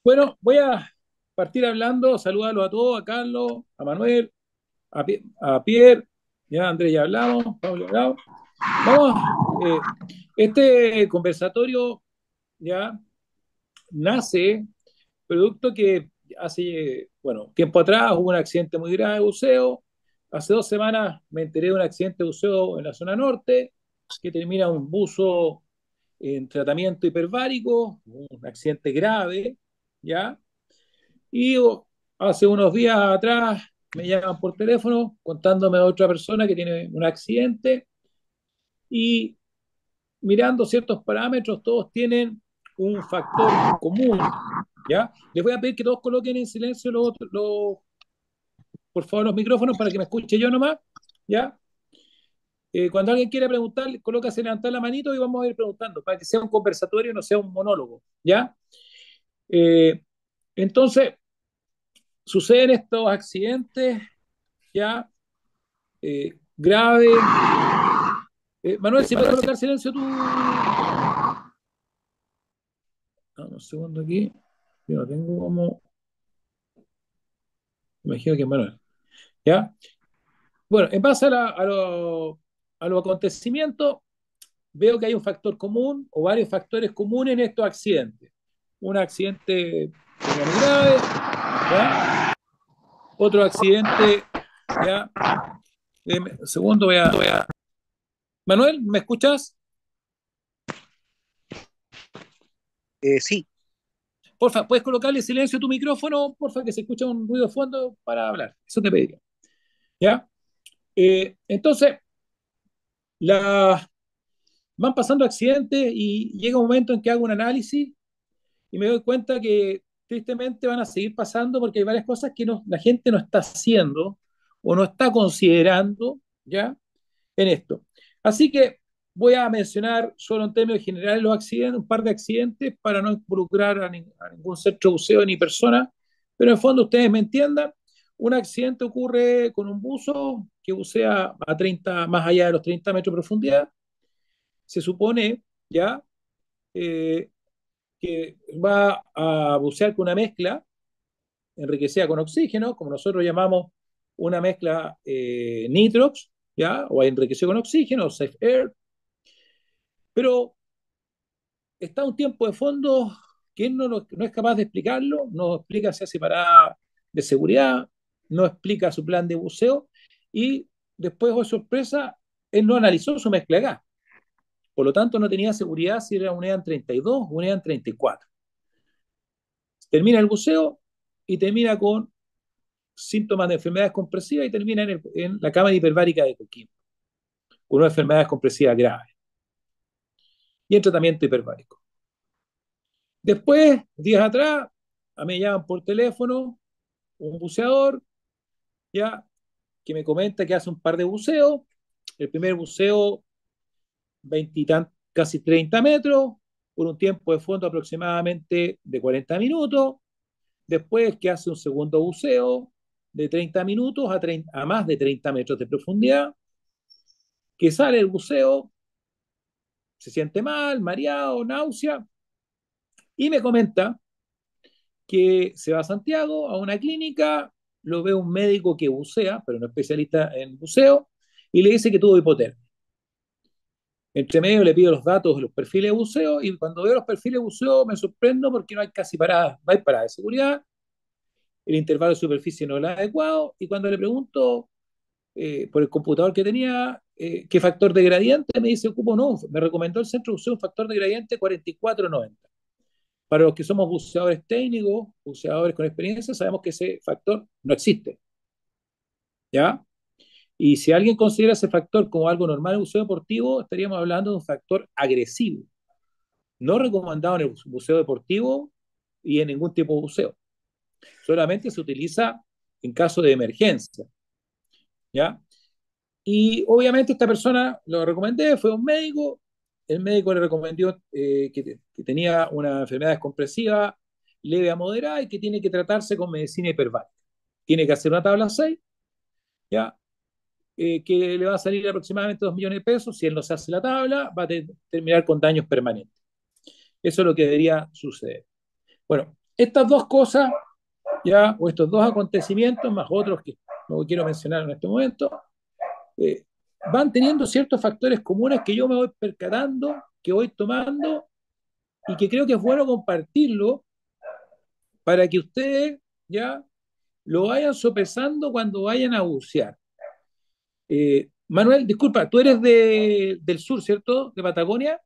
Bueno, voy a partir hablando, saludarlos a todos, a Carlos, a Manuel, a Pierre, ya Andrés ya hablamos, Pablo ya hablamos. Vamos, este conversatorio ya nace producto que hace, bueno, tiempo atrás hubo un accidente muy grave de buceo. Hace 2 semanas me enteré de un accidente de buceo en la zona norte que termina un buzo en tratamiento hiperbárico, un accidente grave, ¿ya? Y hace unos días atrás me llaman por teléfono contándome de otra persona que tiene un accidente y mirando ciertos parámetros, todos tienen un factor común, ¿ya? Les voy a pedir que todos coloquen en silencio por favor, los micrófonos para que me escuche yo nomás, ¿ya? Cuando alguien quiera preguntar, colócase levantar la manito y vamos a ir preguntando para que sea un conversatorio, no sea un monólogo, ¿ya? Eh, entonces, suceden estos accidentes ya grave. Manuel, si puedes colocar silencio tú. Dame un segundo aquí. Yo no tengo como. Imagino que es Manuel. ¿Ya? Bueno, en base a los acontecimientos, veo que hay un factor común o varios factores comunes en estos accidentes. Un accidente tenía muy grave, ¿ya? Otro accidente, ¿ya? Segundo, Manuel, ¿me escuchas? Sí, Porfa, ¿puedes colocarle silencio a tu micrófono? Porfa, que se escucha un ruido de fondo para hablar. Eso te pediría. ¿Ya? Entonces, la, van pasando accidentes y llega un momento en que hago un análisis y me doy cuenta que tristemente van a seguir pasando porque hay varias cosas que la gente no está haciendo o no está considerando, ¿ya? En esto. Así que voy a mencionar solo en términos generales los accidentes, un par de accidentes para no involucrar a ningún centro de buceo ni persona, pero en el fondo ustedes me entiendan. Un accidente ocurre con un buzo que bucea a 30, más allá de los 30 metros de profundidad. Se supone ya eh, que va a bucear con una mezcla enriquecida con oxígeno, como nosotros llamamos una mezcla nitrox, ¿ya? O enriquecido con oxígeno, safe air, pero está un tiempo de fondo que él no es capaz de explicarlo, no explica si hace parada de seguridad, no explica su plan de buceo y después, oh sorpresa, él no analizó su mezcla de gas. Por lo tanto, no tenía seguridad si era un EAN 32 o un EAN 34. Termina el buceo y termina con síntomas de enfermedades compresivas y termina en la cama hiperbárica de Coquimbo, con una enfermedad compresiva grave y en tratamiento hiperbárico. Después, días atrás, a mí me llaman por teléfono un buceador, ya, que me comenta que hace un par de buceos. El primer buceo, 20 casi 30 metros, por un tiempo de fondo aproximadamente de 40 minutos. Después que hace un segundo buceo de 30 minutos a más de 30 metros de profundidad, que sale el buceo, se siente mal, mareado, náusea, y me comenta que se va a Santiago a una clínica, lo ve un médico que bucea, pero no especialista en buceo, y le dice que tuvo hipotermia. Entre medio le pido los datos de los perfiles de buceo y cuando veo los perfiles de buceo me sorprendo porque no hay casi paradas, no hay paradas de seguridad, el intervalo de superficie no es el adecuado y cuando le pregunto por el computador que tenía qué factor de gradiente, me dice, ocupo no, me recomendó el centro de buceo un factor de gradiente 44,90. Para los que somos buceadores técnicos, buceadores con experiencia, sabemos que ese factor no existe, ¿ya? Y si alguien considera ese factor como algo normal en el buceo deportivo, estaríamos hablando de un factor agresivo, no recomendado en el buceo deportivo y en ningún tipo de buceo. Solamente se utiliza en caso de emergencia, ¿ya? Y obviamente esta persona lo recomendé, fue un médico, el médico le recomendó que tenía una enfermedad descompresiva leve a moderada y que tiene que tratarse con medicina hiperbárica. Tiene que hacer una tabla 6, ¿ya? Que le va a salir aproximadamente 2 millones de pesos. Si él no se hace la tabla, va a terminar con daños permanentes. Eso es lo que debería suceder. Bueno, Estas dos cosas, ya, o estos dos acontecimientos, más otros que no quiero mencionar en este momento, eh, van teniendo ciertos factores comunes que yo me voy percatando, que voy tomando y que creo que es bueno compartirlo para que ustedes ya lo vayan sopesando cuando vayan a bucear. Manuel, disculpa, tú eres del sur, ¿cierto? ¿De Patagonia?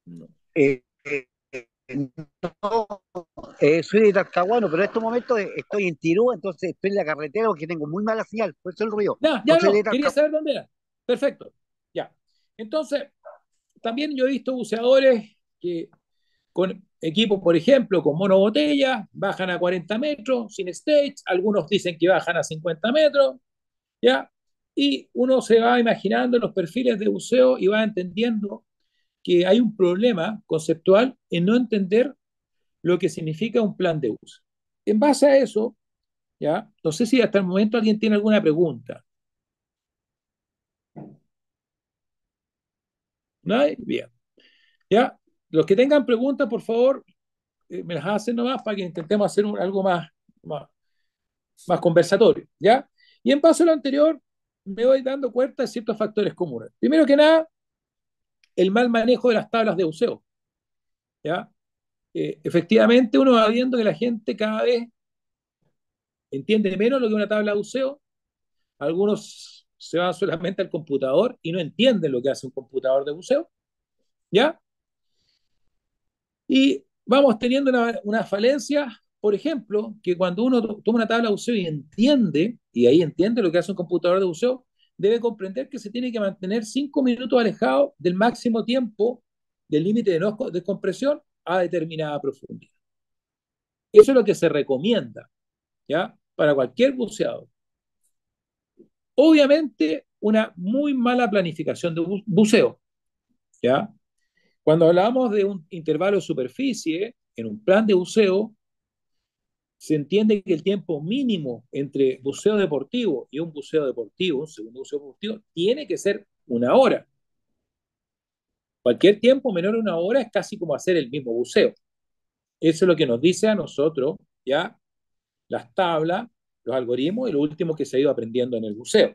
No. Eh, eh, no, soy de Talcahuano, pero en estos momentos estoy en Tirú, entonces estoy en la carretera porque tengo muy mala señal, por eso el ruido. Ya, No ya soy de no, quería Talcahuano. saber dónde era. Perfecto, ya. Entonces, también yo he visto buceadores que con equipos, por ejemplo, con monobotella, bajan a 40 metros, sin stage, algunos dicen que bajan a 50 metros, ¿ya? Y uno se va imaginando los perfiles de buceo y va entendiendo que hay un problema conceptual en no entender lo que significa un plan de uso. En base a eso, ¿ya? No sé si hasta el momento alguien tiene alguna pregunta. ¿No hay? Bien. ¿Ya? Los que tengan preguntas, por favor, me las hacen nomás para que intentemos hacer algo más conversatorio. ¿Ya? Y en base a lo anterior, me voy dando cuenta de ciertos factores comunes. Primero que nada, el mal manejo de las tablas de buceo. ¿Ya? Efectivamente, uno va viendo que la gente cada vez entiende menos lo que es una tabla de buceo. Algunos se van solamente al computador y no entienden lo que hace un computador de buceo. ¿Ya? Y vamos teniendo una falencia, por ejemplo, que cuando uno toma una tabla de buceo y entiende, y ahí entiende lo que hace un computador de buceo, debe comprender que se tiene que mantener 5 minutos alejado del máximo tiempo del límite de, no, de compresión a determinada profundidad. Eso es lo que se recomienda, ¿ya? Para cualquier buceador. Obviamente, una muy mala planificación de buceo, ¿ya? Cuando hablamos de un intervalo de superficie en un plan de buceo, se entiende que el tiempo mínimo entre buceo deportivo y un buceo deportivo, un segundo buceo deportivo, tiene que ser 1 hora. Cualquier tiempo menor a 1 hora es casi como hacer el mismo buceo. Eso es lo que nos dice a nosotros ya las tablas, los algoritmos y lo último que se ha ido aprendiendo en el buceo.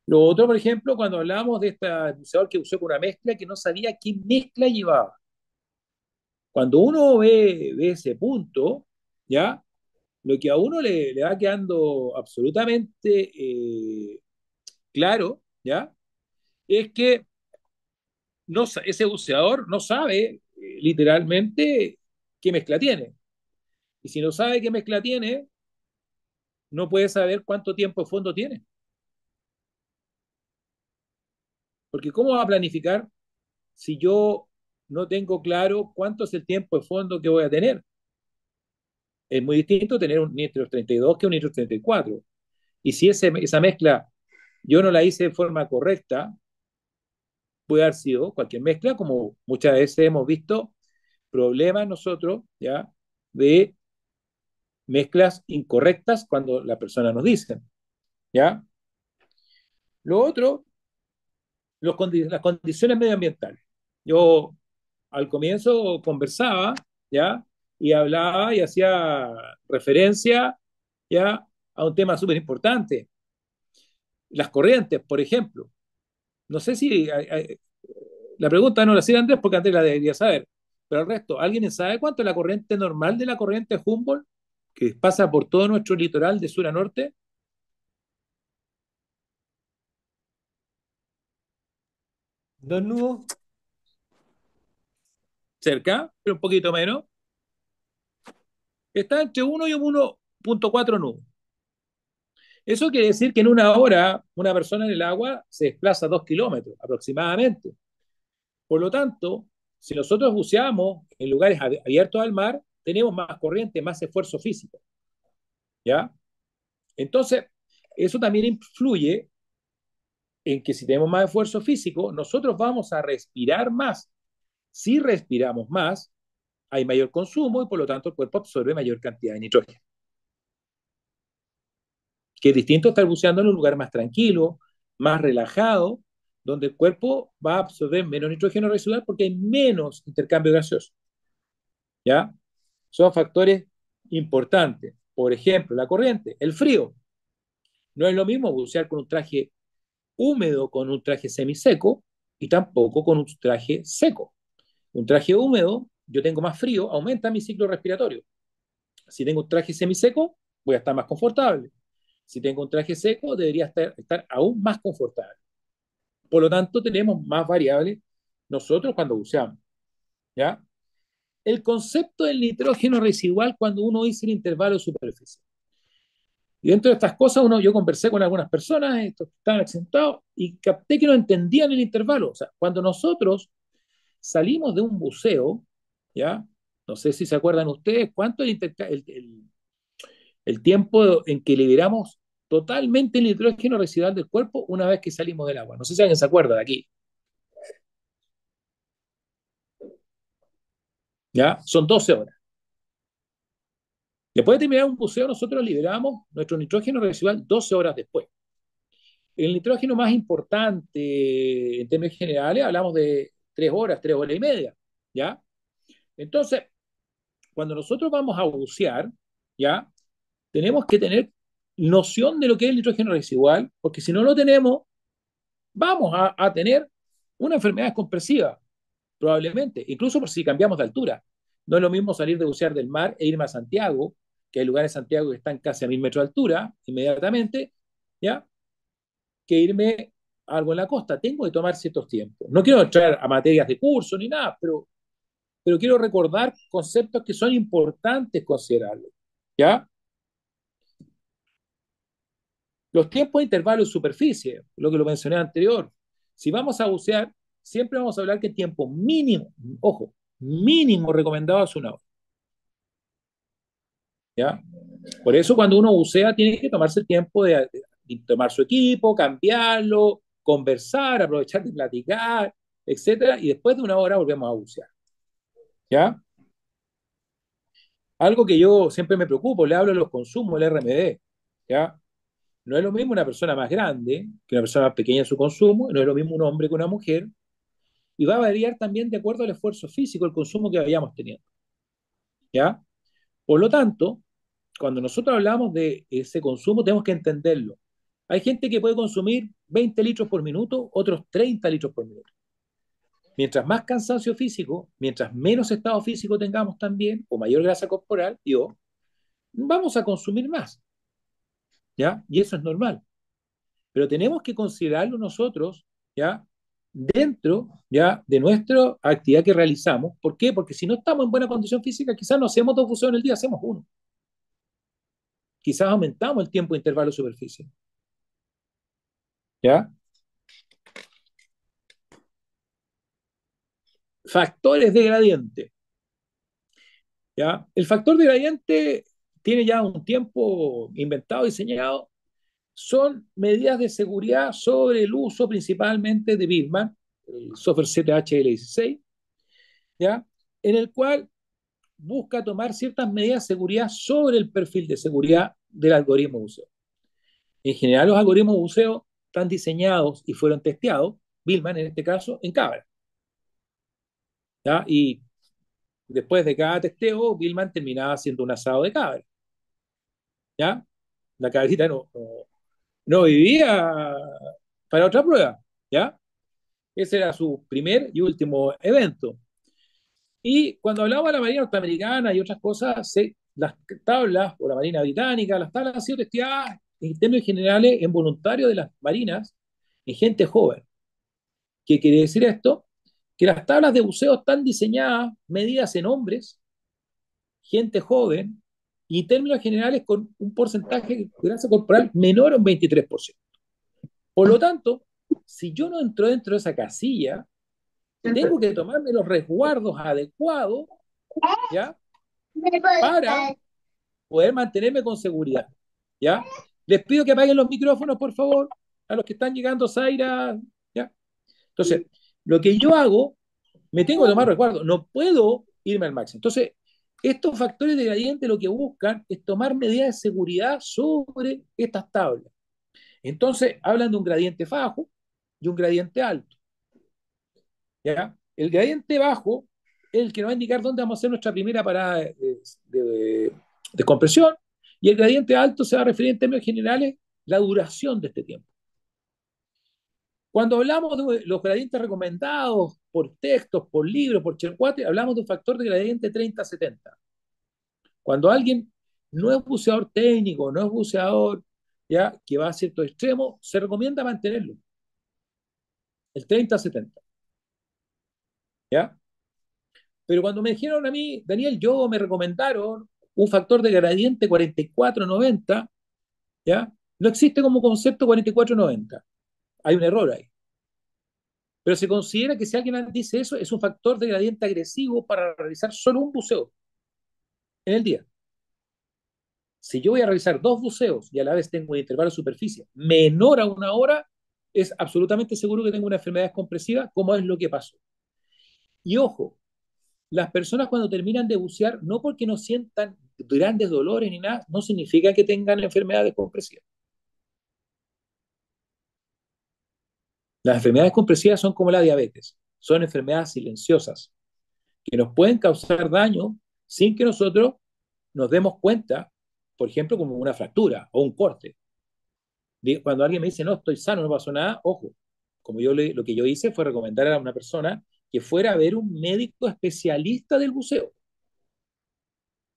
Lo otro, por ejemplo, cuando hablábamos de este buceador que buceó con una mezcla que no sabía qué mezcla llevaba. Cuando uno ve ese punto, ¿ya? Lo que a uno le va quedando absolutamente claro, ¿ya? Es que no, ese buceador no sabe literalmente qué mezcla tiene. Y si no sabe qué mezcla tiene, no puede saber cuánto tiempo de fondo tiene. Porque ¿cómo va a planificar si yo no tengo claro cuánto es el tiempo de fondo que voy a tener? Es muy distinto tener un Nitro 32 que un Nitro 34. Y si esa mezcla yo no la hice de forma correcta, puede haber sido cualquier mezcla, como muchas veces hemos visto problemas nosotros, ¿ya? De mezclas incorrectas cuando la persona nos dice, ¿ya? Lo otro, las condiciones medioambientales. Yo al comienzo conversaba, ¿ya? Y hablaba y hacía referencia, ¿ya? A un tema súper importante. Las corrientes, por ejemplo. No sé si la pregunta no la hacía Andrés porque Andrés la debería saber, pero el resto, ¿alguien sabe cuánto es la corriente normal de la corriente Humboldt que pasa por todo nuestro litoral de sur a norte? Dos nudos, Cerca, pero un poquito menos. Está entre 1 y 1,4 nudos. Eso quiere decir que en 1 hora una persona en el agua se desplaza 2 kilómetros aproximadamente. Por lo tanto, si nosotros buceamos en lugares abiertos al mar, tenemos más corriente, más esfuerzo físico. ¿Ya? Entonces, eso también influye en que si tenemos más esfuerzo físico, nosotros vamos a respirar más. Si respiramos más, hay mayor consumo y por lo tanto el cuerpo absorbe mayor cantidad de nitrógeno. Que es distinto estar buceando en un lugar más tranquilo, más relajado, donde el cuerpo va a absorber menos nitrógeno residual porque hay menos intercambio gaseoso. ¿Ya? Son factores importantes. Por ejemplo, la corriente, el frío. No es lo mismo bucear con un traje húmedo, con un traje semiseco, y tampoco con un traje seco. Un traje húmedo, yo tengo más frío, aumenta mi ciclo respiratorio. Si tengo un traje semiseco, voy a estar más confortable. Si tengo un traje seco, debería estar aún más confortable. Por lo tanto, tenemos más variables nosotros cuando buceamos. ¿Ya? El concepto del nitrógeno residual cuando uno dice el intervalo de superficie. Y dentro de estas cosas, yo conversé con algunas personas, estos que estaban accidentados, y capté que no entendían el intervalo. O sea, cuando nosotros salimos de un buceo, ¿ya? No sé si se acuerdan ustedes, cuánto es el tiempo en que liberamos totalmente el nitrógeno residual del cuerpo una vez que salimos del agua. No sé si alguien se acuerda de aquí. ¿Ya? Son 12 horas. Después de terminar un buceo, nosotros liberamos nuestro nitrógeno residual 12 horas después. El nitrógeno más importante en términos generales, hablamos de 3 horas y media, ¿ya? Entonces, cuando nosotros vamos a bucear, ¿ya? Tenemos que tener noción de lo que es el nitrógeno residual, porque si no lo tenemos, vamos a tener una enfermedad compresiva, probablemente, incluso por si cambiamos de altura. No es lo mismo salir de bucear del mar e irme a Santiago, que hay lugares en Santiago que están casi a 1000 metros de altura, inmediatamente, ¿ya? Que irme a algo en la costa. Tengo que tomar ciertos tiempos. No quiero entrar a materias de curso ni nada, pero quiero recordar conceptos que son importantes considerarlos. ¿Ya? Los tiempos de intervalo de superficie, lo que lo mencioné anterior. Si vamos a bucear, siempre vamos a hablar que el tiempo mínimo, ojo, mínimo recomendado es 1 hora. ¿Ya? Por eso cuando uno bucea tiene que tomarse el tiempo de tomar su equipo, cambiarlo, conversar, aprovechar de platicar, etcétera, y después de 1 hora volvemos a bucear. ¿Ya? Algo que yo siempre me preocupo, le hablo de los consumos, el RMD. ¿Ya? No es lo mismo una persona más grande que una persona más pequeña en su consumo, no es lo mismo un hombre que una mujer, y va a variar también de acuerdo al esfuerzo físico, el consumo que vayamos teniendo. ¿Ya? Por lo tanto, cuando nosotros hablamos de ese consumo, tenemos que entenderlo. Hay gente que puede consumir 20 litros por minuto, otros 30 litros por minuto. Mientras más cansancio físico, mientras menos estado físico tengamos también, o mayor grasa corporal, vamos a consumir más. ¿Ya? Y eso es normal. Pero tenemos que considerarlo nosotros, ¿ya? Dentro, ¿ya? De nuestra actividad que realizamos. ¿Por qué? Porque si no estamos en buena condición física, quizás no hacemos 2 buceos en el día, hacemos uno. Quizás aumentamos el tiempo de intervalo de superficie. ¿Ya? Factores de gradiente. ¿Ya? El factor de gradiente tiene ya un tiempo inventado, diseñado. Son medidas de seguridad sobre el uso principalmente de Billman, el software ZHL16, ¿ya? En el cual busca tomar ciertas medidas de seguridad sobre el perfil de seguridad del algoritmo buceo. En general, los algoritmos buceo están diseñados y fueron testeados, Billman en este caso, en cabras. ¿Ya? Y después de cada testeo, Billman terminaba haciendo un asado de cabra. ¿Ya? La cabrita no vivía para otra prueba. ¿Ya? Ese era su primer y último evento. Y cuando hablaba de la Marina norteamericana y otras cosas, las tablas, o la Marina británica, las tablas han sido testeadas en términos generales en voluntarios de las marinas, en gente joven. ¿Qué quiere decir esto? Que las tablas de buceo están diseñadas, medidas en hombres, gente joven, y en términos generales con un porcentaje de grasa corporal menor a un 23%. Por lo tanto, si yo no entro dentro de esa casilla, tengo que tomarme los resguardos adecuados, ¿ya? Para poder mantenerme con seguridad, ¿ya? Les pido que apaguen los micrófonos, por favor, a los que están llegando, Zaira, ¿ya? Entonces, lo que yo hago, me tengo que tomar resguardo, no puedo irme al máximo. Entonces, estos factores de gradiente lo que buscan es tomar medidas de seguridad sobre estas tablas. Entonces, hablan de un gradiente bajo, y un gradiente alto. ¿Ya? El gradiente bajo es el que nos va a indicar dónde vamos a hacer nuestra primera parada de compresión, y el gradiente alto se va a referir en términos generales la duración de este tiempo. Cuando hablamos de los gradientes recomendados por textos, por libros, por Sherwater, hablamos de un factor de gradiente 30-70. Cuando alguien no es buceador técnico, no es buceador ya que va a cierto extremo, se recomienda mantenerlo, el 30-70. ¿Ya? Pero cuando me dijeron a mí, Daniel, yo me recomendaron un factor de gradiente 44-90, ¿ya? No existe como concepto 44-90. Hay un error ahí. Pero se considera que si alguien dice eso, es un factor de gradiente agresivo para realizar solo un buceo en el día. Si yo voy a realizar dos buceos y a la vez tengo un intervalo de superficie menor a una hora, es absolutamente seguro que tengo una enfermedad descompresiva, como es lo que pasó. Y ojo, las personas cuando terminan de bucear, no porque no sientan grandes dolores ni nada, no significa que tengan enfermedades compresivas. Las enfermedades compresivas son como la diabetes, son enfermedades silenciosas que nos pueden causar daño sin que nosotros nos demos cuenta, por ejemplo, como una fractura o un corte. Cuando alguien me dice, no, estoy sano, no pasó nada, ojo, como lo que yo hice fue recomendar a una persona que fuera a ver un médico especialista del buceo.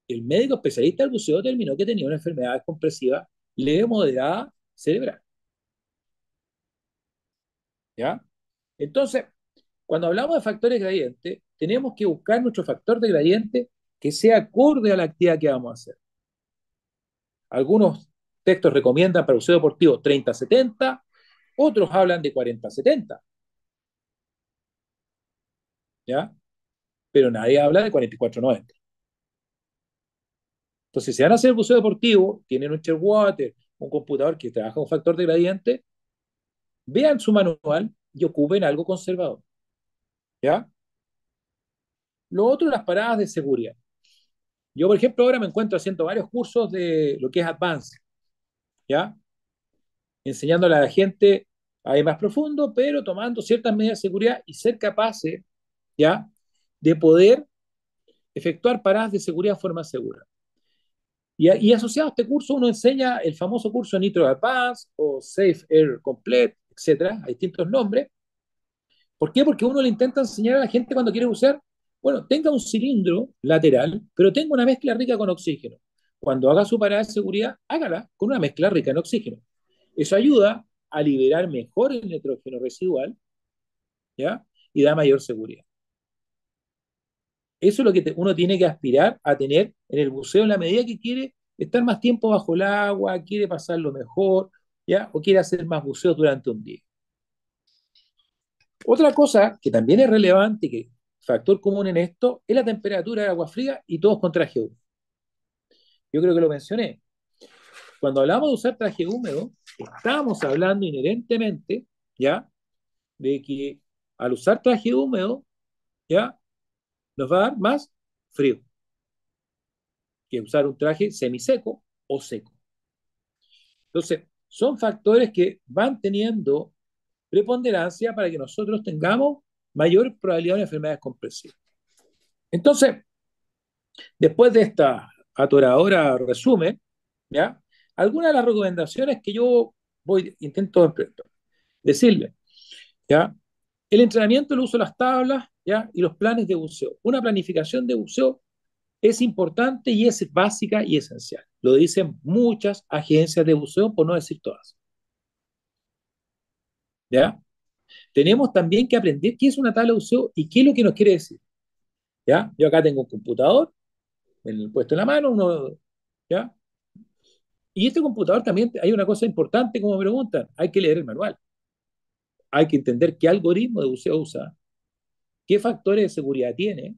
El médico especialista del buceo determinó que tenía una enfermedad compresiva leve moderada cerebral. ¿Ya? Entonces, cuando hablamos de factores gradientes, tenemos que buscar nuestro factor de gradiente que sea acorde a la actividad que vamos a hacer. Algunos textos recomiendan para buceo deportivo 30-70, otros hablan de 40-70. ¿Ya? Pero nadie habla de 44-90. Entonces, si van a hacer buceo deportivo, tienen un Sherwater, un computador que trabaja con factor de gradiente, vean su manual y ocupen algo conservador. ¿Ya? Lo otro, las paradas de seguridad. Yo, por ejemplo, ahora me encuentro haciendo varios cursos de lo que es Advanced, ¿ya? Enseñándole a la gente a ir más profundo, pero tomando ciertas medidas de seguridad y ser capaces, ¿ya? De poder efectuar paradas de seguridad de forma segura. Y asociado a este curso, uno enseña el famoso curso Nitro Advanced o Safe Air Complete, etcétera, hay distintos nombres. ¿Por qué? Porque uno le intenta enseñar a la gente cuando quiere bucear, bueno, tenga un cilindro lateral, pero tenga una mezcla rica con oxígeno. Cuando haga su parada de seguridad, hágala con una mezcla rica en oxígeno. Eso ayuda a liberar mejor el nitrógeno residual, ¿ya? Y da mayor seguridad. Eso es lo que uno tiene que aspirar a tener en el buceo en la medida que quiere estar más tiempo bajo el agua, quiere pasarlo mejor, ¿ya? O quiere hacer más buceo durante un día. Otra cosa que también es relevante, que factor común en esto, es la temperatura de agua fría y todos con traje húmedo. Yo creo que lo mencioné. Cuando hablamos de usar traje húmedo, estamos hablando inherentemente, ¿ya? De que al usar traje húmedo, ¿ya? Nos va a dar más frío que usar un traje semiseco o seco. Entonces, son factores que van teniendo preponderancia para que nosotros tengamos mayor probabilidad de enfermedades compresivas. Entonces, después de esta atoradora resumen, ¿ya? Algunas de las recomendaciones que yo intento decirle, ¿ya? El entrenamiento, el uso de las tablas, ¿ya? Y los planes de buceo. Una planificación de buceo es importante y es básica y esencial. Lo dicen muchas agencias de buceo, por no decir todas. ¿Ya? Tenemos también que aprender qué es una tabla de buceo y qué es lo que nos quiere decir. ¿Ya? Yo acá tengo un computador puesto en la mano, ¿ya? Y este computador también hay una cosa importante como me preguntan, hay que leer el manual, hay que entender qué algoritmo de buceo usa, qué factores de seguridad tiene,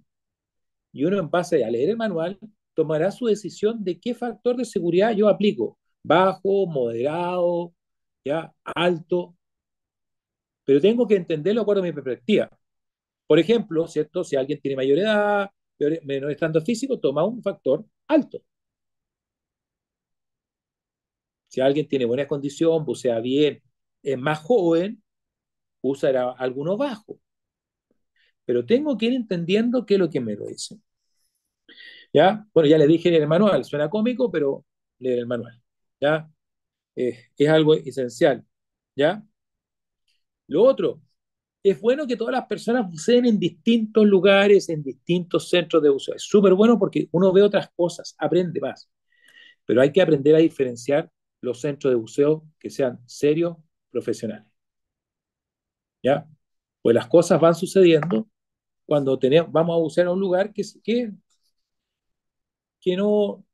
y uno en base a leer el manual tomará su decisión de qué factor de seguridad yo aplico, bajo, moderado, ya, alto, pero tengo que entenderlo de acuerdo a mi perspectiva. Por ejemplo, ¿cierto? Si alguien tiene mayor edad, menor estado físico, toma un factor alto. Si alguien tiene buena condición, bucea bien, es más joven, usará alguno bajo, pero tengo que ir entendiendo qué es lo que me lo dice. ¿Ya? Bueno, ya le dije en el manual, suena cómico, pero leer el manual. ¿Ya? Es algo esencial. ¿Ya? Lo otro, es bueno que todas las personas buceen en distintos lugares, en distintos centros de buceo. Es súper bueno porque uno ve otras cosas, aprende más. Pero hay que aprender a diferenciar los centros de buceo que sean serios, profesionales. ¿Ya? Pues las cosas van sucediendo cuando vamos a bucear a un lugar que no,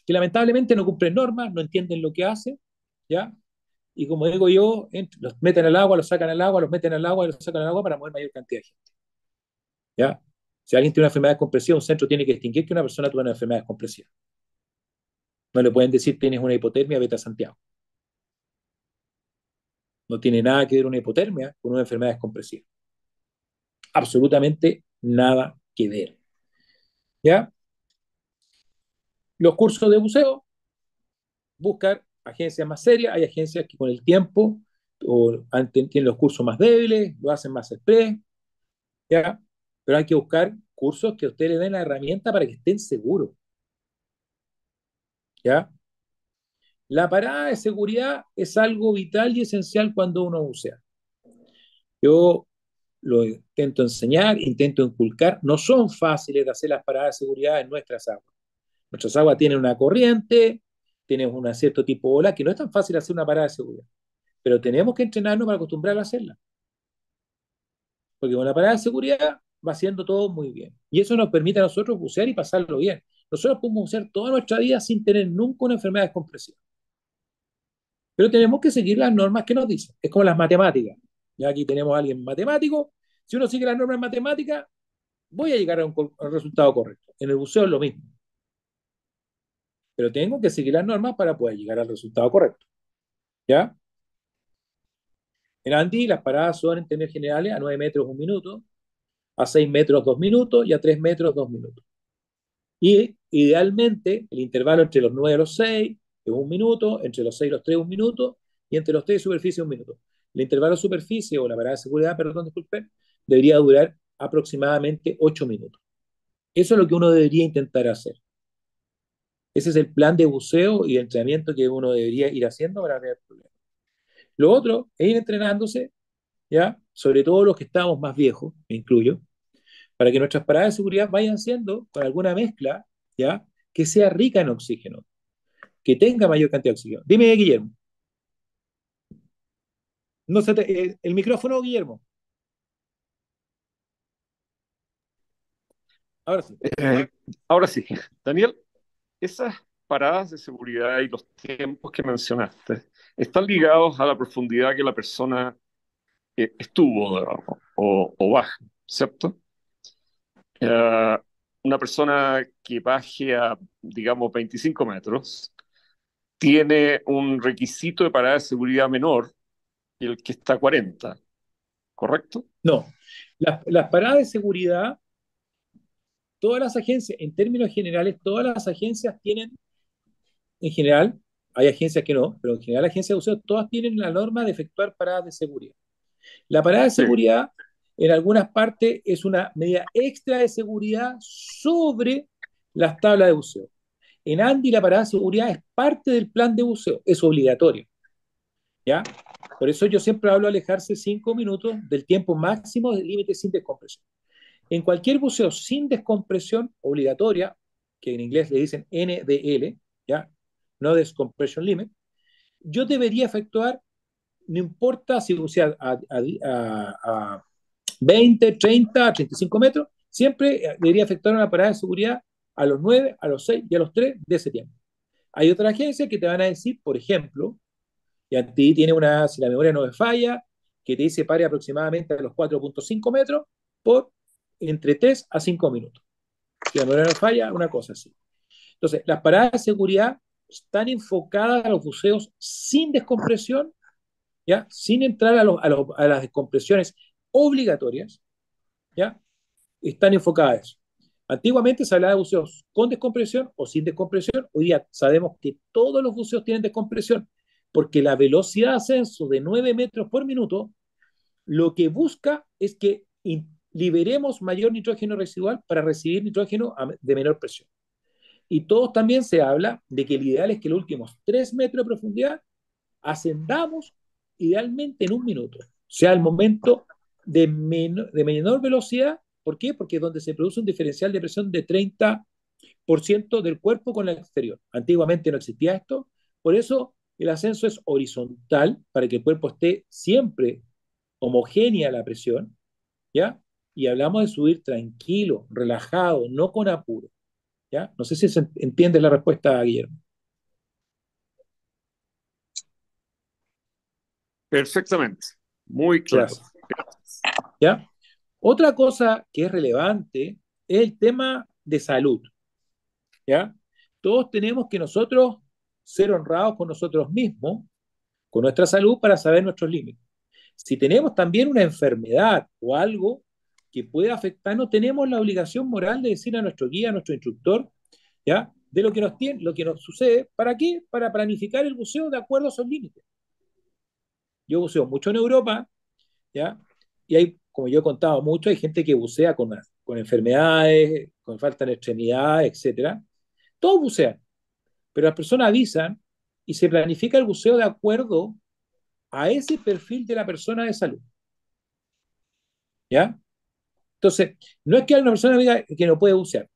que lamentablemente no cumplen normas, no entienden lo que hace, ¿ya? Y como digo yo, los meten al agua, los sacan al agua, los meten al agua y los sacan al agua para mover mayor cantidad de gente, ¿ya? Si alguien tiene una enfermedad compresiva, un centro tiene que distinguir que una persona tuvo una enfermedad compresiva. No le pueden decir tienes una hipotermia, vete a Santiago. No tiene nada que ver una hipotermia con una enfermedad compresiva. Absolutamente nada que ver, ¿ya? Los cursos de buceo, buscar agencias más serias, hay agencias que con el tiempo tienen los cursos más débiles, lo hacen más express, ¿ya? Pero hay que buscar cursos que a ustedes les den la herramienta para que estén seguros, ¿ya? La parada de seguridad es algo vital y esencial cuando uno bucea. Yo lo intento enseñar, intento inculcar. No son fáciles de hacer las paradas de seguridad en nuestras aguas. Nuestras aguas tienen una corriente, tienen un cierto tipo de ola, que no es tan fácil hacer una parada de seguridad. Pero tenemos que entrenarnos para acostumbrar a hacerla. Porque con la parada de seguridad va haciendo todo muy bien. Y eso nos permite a nosotros bucear y pasarlo bien. Nosotros podemos bucear toda nuestra vida sin tener nunca una enfermedad descompresiva. Pero tenemos que seguir las normas que nos dicen. Es como las matemáticas. Ya aquí tenemos a alguien matemático. Si uno sigue las normas matemáticas, voy a llegar a un resultado correcto. En el buceo es lo mismo. Pero tengo que seguir las normas para poder llegar al resultado correcto. ¿Ya? En Andy las paradas son en términos generales a 9 metros 1 minuto, a 6 metros 2 minutos y a 3 metros 2 minutos. Y idealmente el intervalo entre los 9 y los 6 es 1 minuto, entre los 6 y los 3 es 1 minuto y entre los 3 y superficie 1 minuto. El intervalo de superficie o la parada de seguridad, perdón, disculpen, debería durar aproximadamente 8 minutos. Eso es lo que uno debería intentar hacer. Ese es el plan de buceo y entrenamiento que uno debería ir haciendo para tener problemas. Lo otro es ir entrenándose, ¿ya? Sobre todo los que estamos más viejos, me incluyo, para que nuestras paradas de seguridad vayan siendo con alguna mezcla, ¿ya? Que sea rica en oxígeno, que tenga mayor cantidad de oxígeno. Dime, Guillermo. No se el micrófono, Guillermo. Ahora sí. Eh, Ahora sí, Daniel, esas paradas de seguridad y los tiempos que mencionaste están ligados a la profundidad que la persona estuvo, digamos, o baja, ¿cierto? Eh, una persona que baje a, digamos, 25 metros tiene un requisito de parada de seguridad menor que el que está a 40, ¿correcto? No. Las paradas de seguridad, todas las agencias, en términos generales, todas las agencias tienen, en general, hay agencias que no, pero en general las agencias de buceo, todas tienen la norma de efectuar paradas de seguridad. La parada de Sí, seguridad, en algunas partes, es una medida extra de seguridad sobre las tablas de buceo. En Andy, la parada de seguridad es parte del plan de buceo, es obligatorio, ¿ya? Por eso yo siempre hablo de alejarse 5 minutos del tiempo máximo del límite sin descompresión. En cualquier buceo sin descompresión obligatoria, que en inglés le dicen NDL, ¿ya? No Decompression Limit, yo debería efectuar, no importa si bucea a 20, 30, 35 metros, siempre debería efectuar una parada de seguridad a los 9, a los 6 y a los 3 de ese tiempo. Hay otras agencias que te van a decir, por ejemplo, y a ti tiene una, si la memoria no me falla, que te dice pare aproximadamente a los 4.5 metros por entre 3 a 5 minutos. Si la memoria no me falla, una cosa así. Entonces, las paradas de seguridad están enfocadas a los buceos sin descompresión, ¿ya? Sin entrar a las descompresiones obligatorias, ¿ya? Están enfocadas a eso. Antiguamente se hablaba de buceos con descompresión o sin descompresión. Hoy día sabemos que todos los buceos tienen descompresión, porque la velocidad de ascenso de 9 metros por minuto lo que busca es que liberemos mayor nitrógeno residual para recibir nitrógeno de menor presión. Y todos también se habla de que el ideal es que los últimos 3 metros de profundidad ascendamos idealmente en 1 minuto. O sea, el momento de menor velocidad. ¿Por qué? Porque es donde se produce un diferencial de presión de 30% del cuerpo con el exterior. Antiguamente no existía esto. Por eso el ascenso es horizontal, para que el cuerpo esté siempre homogénea la presión, ¿ya? Y hablamos de subir tranquilo, relajado, no con apuro, ¿ya? No sé si se entiende la respuesta, Guillermo. Perfectamente, muy claro. Gracias. ¿Ya? Otra cosa que es relevante es el tema de salud, ¿ya? Todos tenemos que nosotros ser honrados con nosotros mismos, con nuestra salud, para saber nuestros límites. Si tenemos también una enfermedad o algo que pueda afectarnos, tenemos la obligación moral de decir a nuestro guía, a nuestro instructor, ¿ya? De lo que nos sucede. ¿Para qué? Para planificar el buceo de acuerdo a esos límites. Yo buceo mucho en Europa, ¿ya? Y hay, como yo he contado mucho, hay gente que bucea con enfermedades, con falta de extremidades, etcétera. Todos bucean, pero las personas avisan y se planifica el buceo de acuerdo a ese perfil de la persona de salud, ¿ya? Entonces, no es que una persona diga que no puede bucear.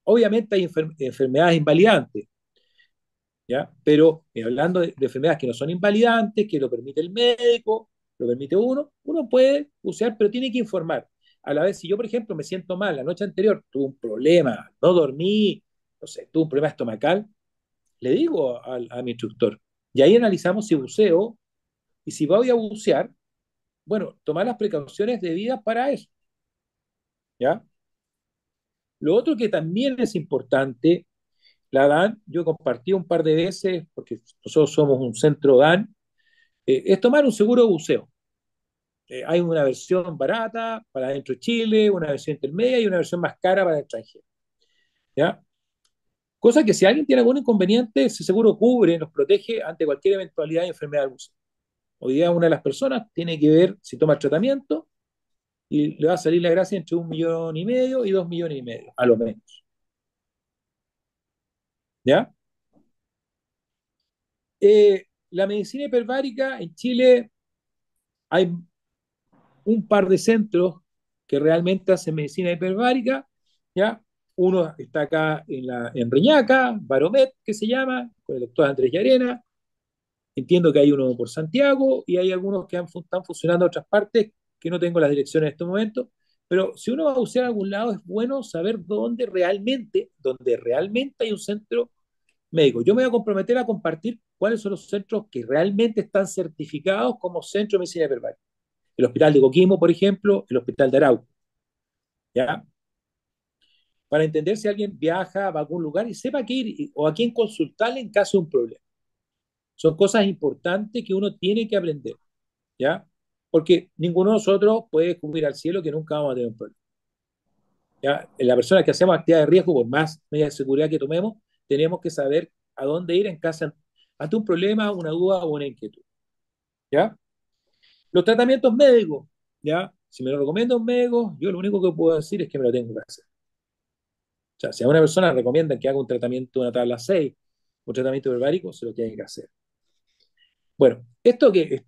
Obviamente hay enfermedades invalidantes, ¿ya? Pero hablando de enfermedades que no son invalidantes, que lo permite el médico, lo permite uno puede bucear, pero tiene que informar. A la vez, si yo, por ejemplo, me siento mal la noche anterior, tuve un problema, no dormí, no sé, tuve un problema estomacal, le digo a mi instructor. Y ahí analizamos si buceo, y si voy a bucear, bueno, tomar las precauciones debidas para eso, ¿ya? Lo otro que también es importante, la DAN, yo he compartido un par de veces, porque nosotros somos un centro DAN, es tomar un seguro de buceo. Hay una versión barata para dentro de Chile, una versión intermedia y una versión más cara para el extranjero, ¿ya? Cosa que si alguien tiene algún inconveniente, ese seguro cubre, nos protege ante cualquier eventualidad de enfermedad del buceo. Hoy día una de las personas tiene que ver si toma el tratamiento y le va a salir la gracia entre 1,5 millones y 2,5 millones, a lo menos, ¿ya? La medicina hiperbárica en Chile hay un par de centros que realmente hacen medicina hiperbárica, ¿ya? Uno está acá en Reñaca, Baromet, que se llama, con el doctor Andrés Llarena. Entiendo que hay uno por Santiago y hay algunos que están funcionando en otras partes, que no tengo las direcciones en este momento. Pero si uno va a bucear a algún lado, es bueno saber dónde realmente hay un centro médico. Yo me voy a comprometer a compartir cuáles son los centros que realmente están certificados como centro de medicina hiperbárica. El hospital de Coquimbo, por ejemplo, el hospital de Arauco, ¿ya? Para entender si alguien viaja, va a algún lugar y sepa qué ir o a quién consultarle en caso de un problema. Son cosas importantes que uno tiene que aprender, ¿ya? Porque ninguno de nosotros puede descubrir al cielo que nunca vamos a tener un problema, ¿ya? En la persona que hacemos actividad de riesgo, por más medidas de seguridad que tomemos, tenemos que saber a dónde ir en caso ante un problema, una duda o una inquietud, ¿ya? Los tratamientos médicos, ¿ya? Si me lo recomienda un médico, yo lo único que puedo decir es que me lo tengo que hacer. O sea, si a una persona recomiendan que haga un tratamiento de una tabla 6, un tratamiento hiperbárico, se lo tiene que hacer. Bueno, esto que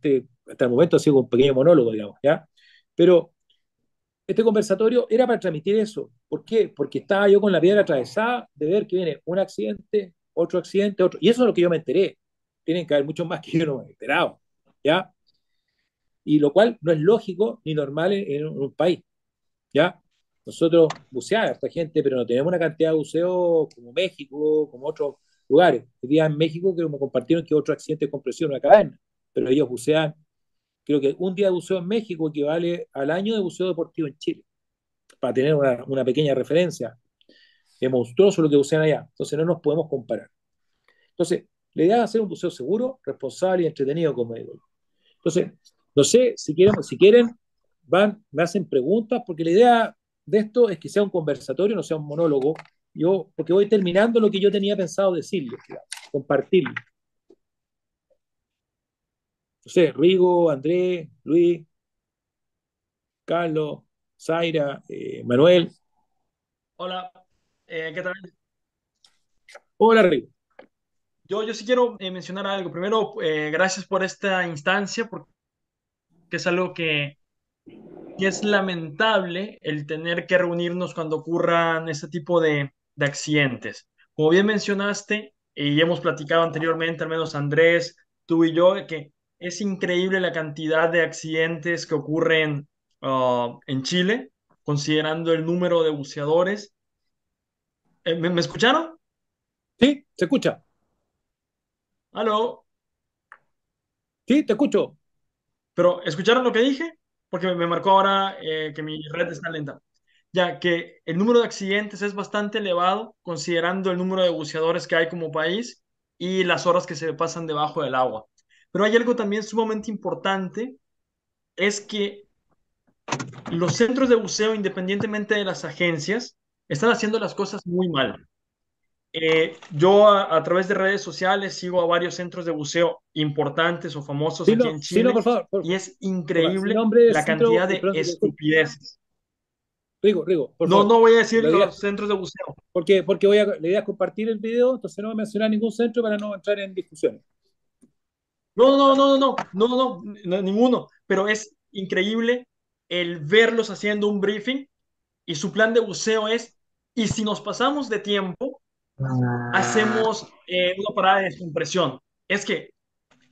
hasta el momento ha sido un pequeño monólogo, digamos, ¿ya? Pero este conversatorio era para transmitir eso. ¿Por qué? Porque estaba yo con la piedra atravesada de ver que viene un accidente, otro. Y eso es lo que yo me enteré. Tienen que haber muchos más que yo no me he enterado, ¿ya? Y lo cual no es lógico ni normal en un país, ¿ya? Nosotros buceamos a esta gente, pero no tenemos una cantidad de buceo como México, como otros lugares. El día en México que me compartieron que otro accidente de compresión en una caverna, pero ellos bucean. Creo que un día de buceo en México equivale al año de buceo deportivo en Chile, para tener una pequeña referencia. Es monstruoso lo que bucean allá, entonces no nos podemos comparar. Entonces, la idea es hacer un buceo seguro, responsable y entretenido, como digo. Entonces, no sé si quieren, me hacen preguntas, porque la idea de esto es que sea un conversatorio, no sea un monólogo. Yo, porque voy terminando lo que yo tenía pensado decirles, compartirlo. No sé, Rigo, Andrés, Luis. Carlos, Zaira, Manuel. Hola, ¿qué tal? Hola, Rigo. Yo sí quiero mencionar algo. Primero, gracias por esta instancia, porque es algo que es lamentable el tener que reunirnos cuando ocurran este tipo de accidentes. Como bien mencionaste, y hemos platicado anteriormente, al menos Andrés, tú y yo, de que es increíble la cantidad de accidentes que ocurren en Chile, considerando el número de buceadores. ¿Me escucharon? ¿Sí? ¿Se escucha? ¿Aló? Sí, te escucho. Pero, ¿escucharon lo que dije? Porque me marcó ahora que mi red está lenta. Ya que el número de accidentes es bastante elevado considerando el número de buceadores que hay como país y las horas que se pasan debajo del agua. Pero hay algo también sumamente importante, es que los centros de buceo, independientemente de las agencias, están haciendo las cosas muy mal. Yo a través de redes sociales sigo a varios centros de buceo importantes o famosos Sí, aquí no, en sí, no, Chile por favor, por y favor. es Sin increíble nombre del la centro, cantidad de perdón, estupideces. Rigo, por No, favor. no voy a decir La idea, los centros de buceo. porque la idea es compartir el video, entonces no voy a mencionar ningún centro para no entrar en discusiones. No, no, no, no, no, no, no, no, ninguno. Pero es increíble el verlos haciendo un briefing y su plan de buceo es, y si nos pasamos de tiempo, hacemos una parada de descompresión. Es que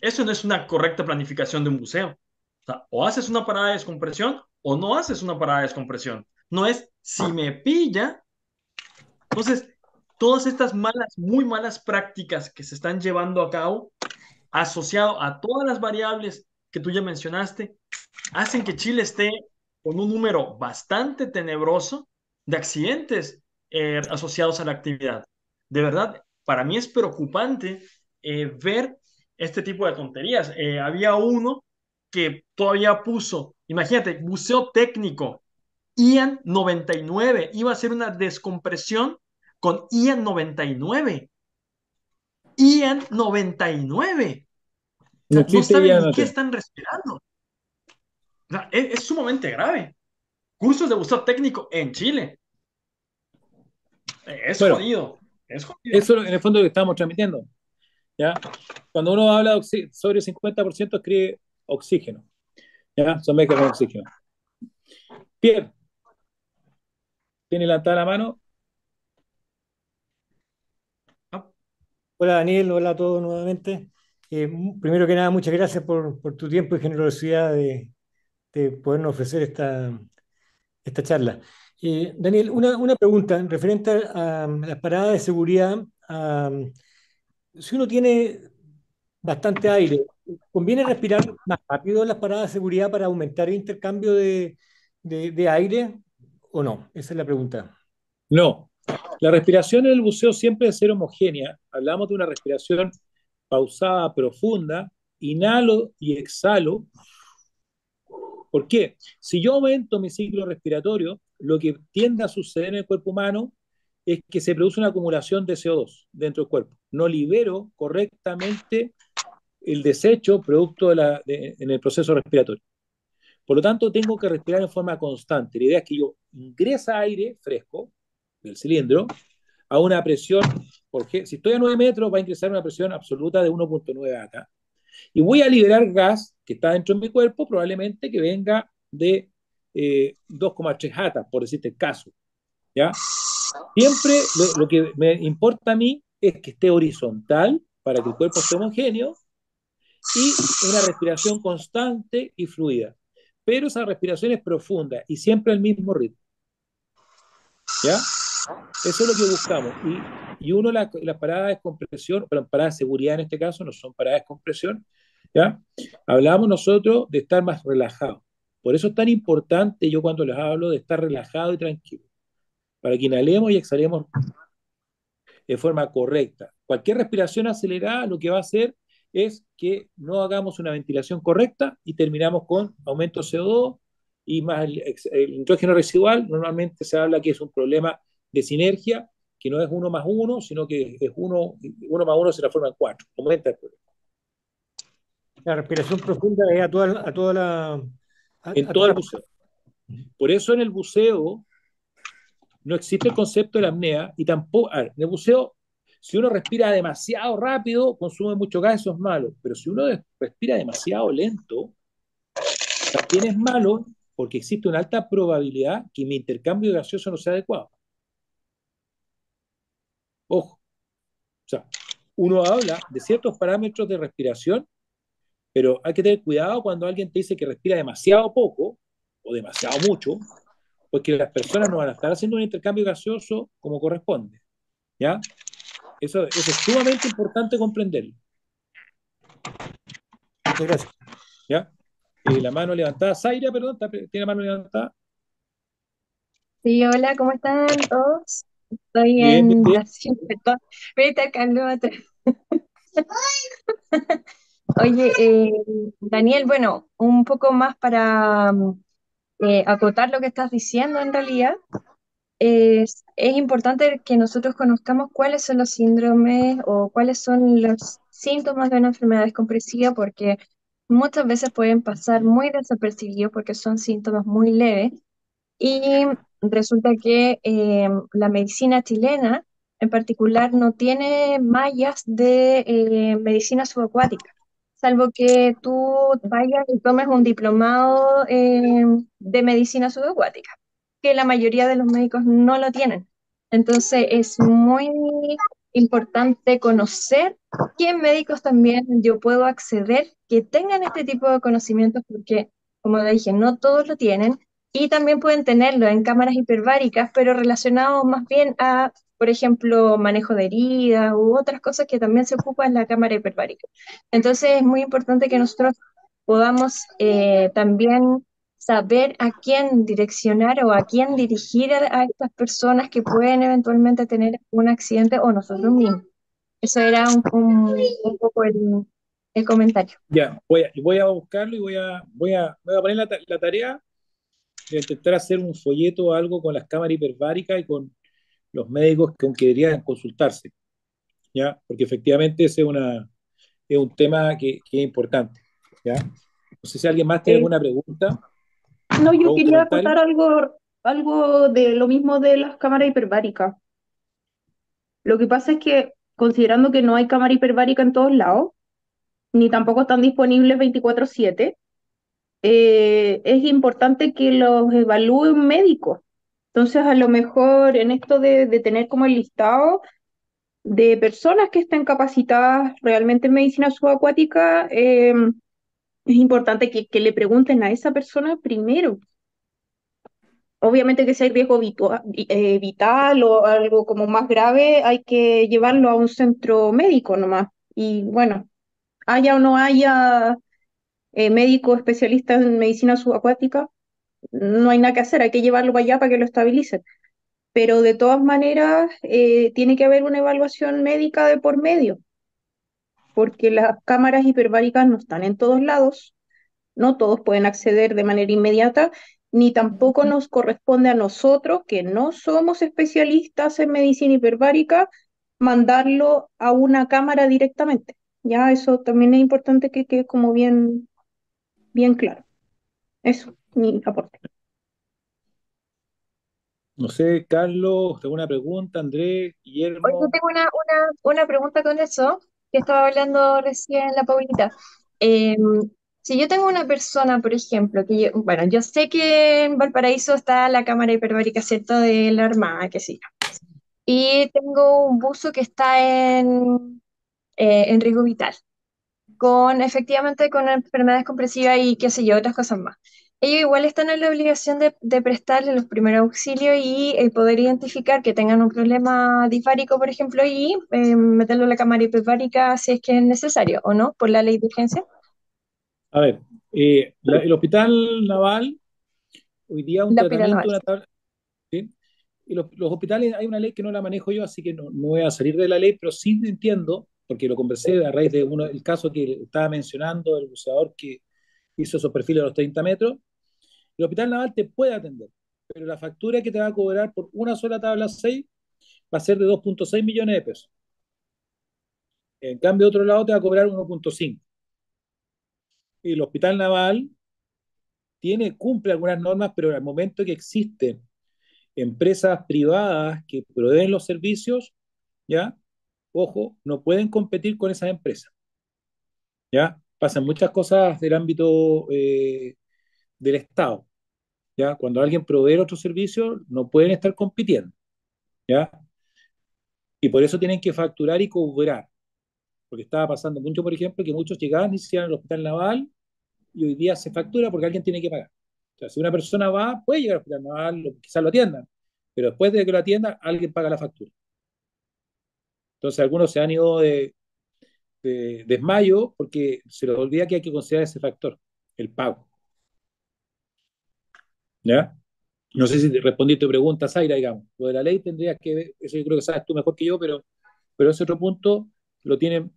eso no es una correcta planificación de un buceo. O sea, o haces una parada de descompresión o no haces una parada de descompresión. No es si me pilla. Entonces, todas estas malas, muy malas prácticas que se están llevando a cabo, asociado a todas las variables que tú ya mencionaste, hacen que Chile esté con un número bastante tenebroso de accidentes asociados a la actividad. De verdad, para mí es preocupante ver este tipo de tonterías. Había uno que todavía puso, imagínate, buceo técnico, Ian 99, iba a hacer una descompresión con Ian 99. Ian 99. O No sea, no existe saben ya, ni no qué sé. están respirando. O sea, es sumamente grave. Cursos de buceo técnico en Chile. Es Bueno, jodido. Es jodido. eso en el fondo lo que estamos transmitiendo, ¿ya? Cuando uno habla de sobre el 50% escribe oxígeno, ¿ya? Son mezclas con oxígeno. Pierre, ¿tiene levantada la mano? Ah, Hola Daniel, hola a todos nuevamente. Primero que nada, muchas gracias por tu tiempo y generosidad de podernos ofrecer esta charla. Daniel, una pregunta referente a las paradas de seguridad. Si uno tiene bastante aire, ¿conviene respirar más rápido en las paradas de seguridad para aumentar el intercambio de aire o no? Esa es la pregunta. No. La respiración en el buceo siempre debe ser homogénea. Hablamos de una respiración pausada, profunda, inhalo y exhalo. ¿Por qué? Si yo aumento mi ciclo respiratorio, lo que tiende a suceder en el cuerpo humano es que se produce una acumulación de CO2 dentro del cuerpo. No libero correctamente el desecho producto en el proceso respiratorio. Por lo tanto, tengo que respirar en forma constante. La idea es que yo ingresa aire fresco del cilindro a una presión, porque si estoy a 9 metros, va a ingresar una presión absoluta de 1,9 acá. Y voy a liberar gas que está dentro de mi cuerpo, probablemente que venga de 2,3 atas, por decirte el caso. ¿Ya? Siempre lo que me importa a mí es que esté horizontal para que el cuerpo esté homogéneo y una respiración constante y fluida. Pero esa respiración es profunda y siempre al mismo ritmo. ¿Ya? Eso es lo que buscamos. Y uno, las paradas de compresión, pero paradas de seguridad en este caso, no son paradas de compresión, ¿ya? Hablamos nosotros de estar más relajados. Por eso es tan importante yo cuando les hablo de estar relajado y tranquilo, para que inhalemos y exhalemos de forma correcta. Cualquier respiración acelerada lo que va a hacer es que no hagamos una ventilación correcta y terminamos con aumento de CO2 y más el nitrógeno residual. Normalmente se habla que es un problema de sinergia, que no es uno más uno, sino que es uno más uno se transforma en cuatro. Aumenta el problema. La respiración profunda es a toda En a todo toda el la- buceo. Por eso en el buceo no existe el concepto de la apnea y tampoco, a ver, en el buceo, si uno respira demasiado rápido, consume mucho gas, eso es malo, pero si uno respira demasiado lento, también es malo porque existe una alta probabilidad que mi intercambio gaseoso no sea adecuado. Ojo, o sea, uno habla de ciertos parámetros de respiración, pero hay que tener cuidado cuando alguien te dice que respira demasiado poco o demasiado mucho, porque las personas no van a estar haciendo un intercambio gaseoso como corresponde. ¿Ya? Eso es sumamente importante comprenderlo. Muchas gracias. ¿Ya? La mano levantada, Zaira, perdón, tiene la mano levantada. Sí, hola, ¿cómo están todos? Estoy Bien, bien, en bien. la ciudad. Vete Carlos atrás. Oye, Daniel, bueno, un poco más para acotar lo que estás diciendo en realidad. Es importante que nosotros conozcamos cuáles son los síndromes o cuáles son los síntomas de una enfermedad descompresiva, porque muchas veces pueden pasar muy desapercibidos porque son síntomas muy leves. Y resulta que la medicina chilena en particular no tiene mallas de medicina subacuática, salvo que tú vayas y tomes un diplomado de medicina subacuática, que la mayoría de los médicos no lo tienen. Entonces es muy importante conocer qué médicos también yo puedo acceder que tengan este tipo de conocimientos, porque, como le dije, no todos lo tienen y también pueden tenerlo en cámaras hiperbáricas, pero relacionados más bien a, por ejemplo, manejo de heridas u otras cosas que también se ocupan en la cámara hiperbárica. Entonces es muy importante que nosotros podamos también saber a quién direccionar o a quién dirigir a estas personas que pueden eventualmente tener un accidente o nosotros mismos. Eso era un poco el comentario. Ya, voy a buscarlo y voy a poner la tarea de intentar hacer un folleto o algo con las cámaras hiperbáricas y con los médicos con que deberían consultarse, ¿ya? Porque efectivamente es un tema que es importante, ¿ya? No sé si alguien más tiene Eh, alguna pregunta no, o yo un quería comentario. acotar algo de lo mismo de las cámaras hiperbáricas. Lo que pasa es que, considerando que no hay cámara hiperbárica en todos lados, ni tampoco están disponibles 24/7, es importante que los evalúe un médico. Entonces, a lo mejor en esto de tener como el listado de personas que estén capacitadas realmente en medicina subacuática, es importante que le pregunten a esa persona primero. Obviamente que si hay riesgo vital o algo como más grave, hay que llevarlo a un centro médico nomás. Y bueno, haya o no haya médico especialista en medicina subacuática, no hay nada que hacer, hay que llevarlo para allá para que lo estabilicen. Pero de todas maneras, tiene que haber una evaluación médica de por medio, porque las cámaras hiperbáricas no están en todos lados, no todos pueden acceder de manera inmediata, ni tampoco nos corresponde a nosotros, que no somos especialistas en medicina hiperbárica, mandarlo a una cámara directamente. Ya, eso también es importante que quede como bien claro. Eso, mi aporte. No sé, Carlos, ¿alguna pregunta? Andrés, Oye, yo Guillermo. tengo una pregunta con eso, que estaba hablando recién la Paulita. Eh, si yo tengo una persona, por ejemplo, bueno, yo sé que en Valparaíso está la cámara hiperbárica, ¿cierto?, de la Armada, que sí. Y tengo un buzo que está en riesgo vital, efectivamente con enfermedades compresivas y qué sé yo, otras cosas más. Ellos igual están en la obligación de prestarle los primeros auxilios y poder identificar que tengan un problema disbárico, por ejemplo, y meterlo en la cámara hiperbárica si es que es necesario, ¿o no? Por la ley de urgencia. A ver, el Hospital Naval, hoy día un La pira no tratamiento, una es. tabla, ¿sí? Y los hospitales, hay una ley que no la manejo yo, así que no voy a salir de la ley, pero sí entiendo, porque lo conversé a raíz de el caso que estaba mencionando, el buceador que hizo esos perfiles a los 30 metros. El Hospital Naval te puede atender, pero la factura que te va a cobrar por una sola tabla 6 va a ser de 2,6 millones de pesos. En cambio, de otro lado te va a cobrar 1,5. Y el Hospital Naval cumple algunas normas, pero al momento que existen empresas privadas que proveen los servicios, ¿ya? Ojo, no pueden competir con esas empresas, ¿ya? Pasan muchas cosas del ámbito del Estado, ¿ya? Cuando alguien provee otros servicios, no pueden estar compitiendo, ¿ya? Y por eso tienen que facturar y cobrar, porque estaba pasando mucho, por ejemplo, que muchos llegaban y se iban al hospital naval y hoy día se factura porque alguien tiene que pagar. O sea, si una persona va, puede llegar al hospital naval, quizás lo atiendan, pero después de que lo atiendan, alguien paga la factura. Entonces algunos se han ido de desmayo porque se les olvida que hay que considerar ese factor, el pago. ¿Ya? No sé si te respondí tu pregunta, Zaira, digamos. Lo de la ley tendrías que ver, eso yo creo que sabes tú mejor que yo, pero ese otro punto lo tienen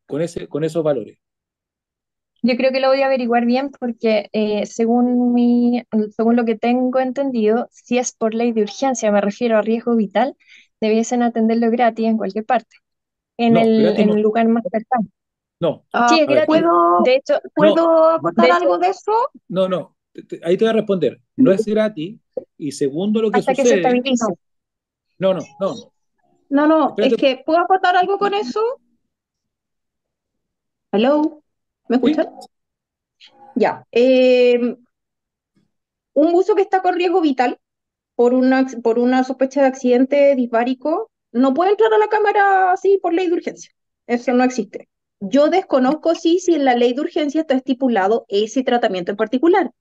con esos valores. Yo creo que lo voy a averiguar bien porque según lo que tengo entendido, si es por ley de urgencia, me refiero a riesgo vital, debiesen atenderlo gratis en cualquier parte, No, gratis en no. el lugar más cercano. No. Sí, es A ver, gratis. ¿Puedo, De hecho, no, puedo acotar de hecho, algo de eso? no. Ahí te voy a responder. No es gratis. Y segundo, lo que hasta que se sucede. estabilice. No. No, no, es Espérate. que ¿puedo acotar algo con eso? Hello, ¿me ¿Sí? escuchan? Ya. Un buzo que está con riesgo vital por una sospecha de accidente disbárico no puede entrar a la cámara así por ley de urgencia. Eso no existe. Yo desconozco si en la ley de urgencia está estipulado ese tratamiento en particular,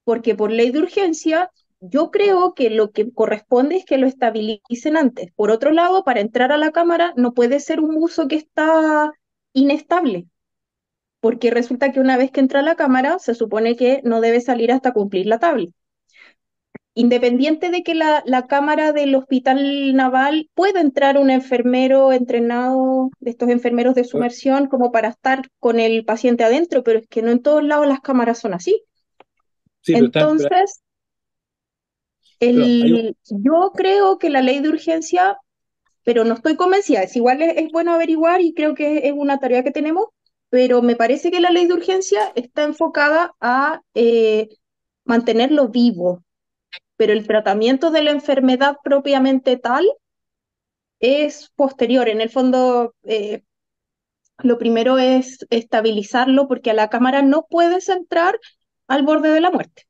porque por ley de urgencia yo creo que lo que corresponde es que lo estabilicen antes. Por otro lado, para entrar a la cámara no puede ser un buzo que está inestable, porque resulta que una vez que entra a la cámara se supone que no debe salir hasta cumplir la tabla. Independiente de que la cámara del hospital naval pueda entrar un enfermero entrenado, de estos enfermeros de sumersión, como para estar con el paciente adentro, pero es que no en todos lados las cámaras son así. Sí, Entonces, hay un, yo creo que la ley de urgencia, pero no estoy convencida, es bueno averiguar y creo que es una tarea que tenemos, pero me parece que la ley de urgencia está enfocada a mantenerlo vivo, pero el tratamiento de la enfermedad propiamente tal es posterior. En el fondo, lo primero es estabilizarlo porque a la cámara no puedes entrar al borde de la muerte.